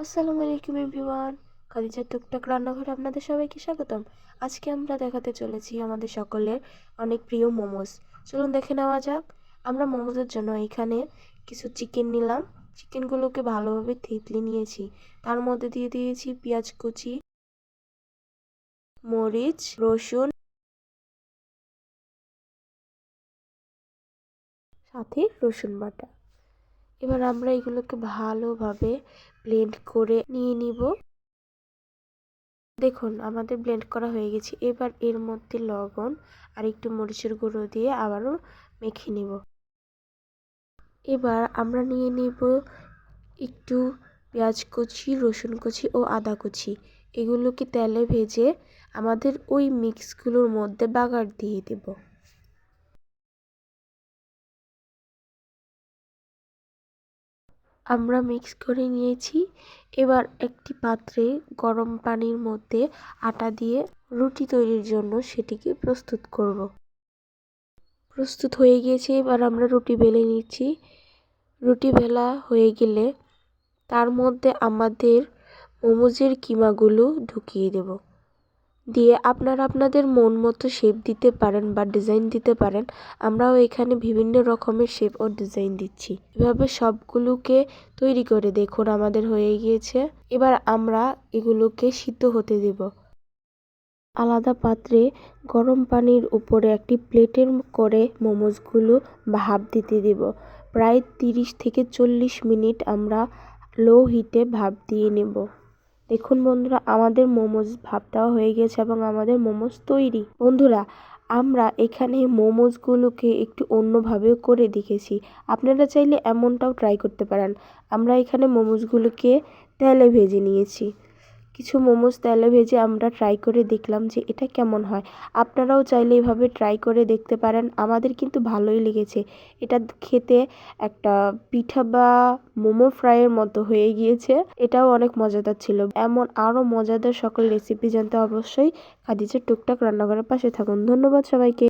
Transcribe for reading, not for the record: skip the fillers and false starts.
আসসালামু আলাইকুম এভরিওয়ান। খাদিজার টুকটাক রান্নাঘরে আপনাদের সবাইকে স্বাগতম। আজকে আমরা দেখাতে চলেছি আমাদের সকলের অনেক প্রিয় মোমোস। চলুন দেখে নেওয়া যাক। আমরা মোমোসের জন্য এখানে কিছু চিকেন নিলাম। চিকেনগুলোকে ভালোভাবে থেতলে নিয়েছি। তার মধ্যে দিয়ে দিয়েছি পেঁয়াজ কুচি, মরিচ, রসুন, সাথে রসুন বাটা। এবার আমরা এগুলোকে ভালোভাবে ব্লেন্ড করে নিয়ে নিব। দেখুন আমাদের ব্লেন্ড করা হয়ে গেছে। এবার এর মধ্যে লবণ আর একটু মরিচের গুঁড়ো দিয়ে আবারও মেখে নিব। এবার আমরা নিয়ে নিব একটু পেঁয়াজ কুচি, রসুন কুচি ও আদা কুচি। এগুলোকে তেলে ভেজে আমাদের ওই মিক্সগুলোর মধ্যে বাগার দিয়ে দেব। আমরা মিক্স করে নিয়েছি। এবার একটি পাত্রে গরম পানির মধ্যে আটা দিয়ে রুটি তৈরির জন্য সেটিকে প্রস্তুত করব। প্রস্তুত হয়ে গিয়েছে। এবার আমরা রুটি বেলে নিচ্ছি। রুটি বেলা হয়ে গেলে তার মধ্যে আমাদের মোমোজের কিমাগুলো ঢুকিয়ে দেব। দিয়ে আপনারা আপনাদের মন মতো শেপ দিতে পারেন বা ডিজাইন দিতে পারেন। আমরাও এখানে বিভিন্ন রকমের শেপ ও ডিজাইন দিচ্ছি। এভাবে সবগুলোকে তৈরি করে দেখুন আমাদের হয়ে গিয়েছে। এবার আমরা এগুলোকে সিদ্ধ হতে দেব। আলাদা পাত্রে গরম পানির উপরে একটি প্লেটের করে মোমোসগুলো ভাপ দিতে দেব। প্রায় 30 থেকে 40 মিনিট আমরা লো হিটে ভাপ দিয়ে নেব। দেখুন বন্ধুরা, আমাদের মোমোস ভাপ দেওয়া হয়ে গেছে এবং আমাদের মোমোস তৈরি। বন্ধুরা, আমরা এখানে মোমোসগুলোকে একটু অন্যভাবেও করে দেখেছি। আপনারা চাইলে এমনটাও ট্রাই করতে পারেন। আমরা এখানে মোমোসগুলোকে তেলে ভেজে নিয়েছি। কিছু মোমোস তেলে ভেজে আমরা ট্রাই করে দেখলাম যে এটা কেমন হয়। আপনারাও চাইলে এভাবে ট্রাই করে দেখতে পারেন। আমাদের কিন্তু ভালোই লেগেছে। এটা খেতে একটা পিঠা বা মোমো ফ্রাইয়ের মতো হয়ে গিয়েছে। এটাও অনেক মজাদার ছিল। এমন আরও মজাদার সকল রেসিপি জানতে অবশ্যই খাদিজার টুকটাক রান্নাঘরের পাশে থাকুন। ধন্যবাদ সবাইকে।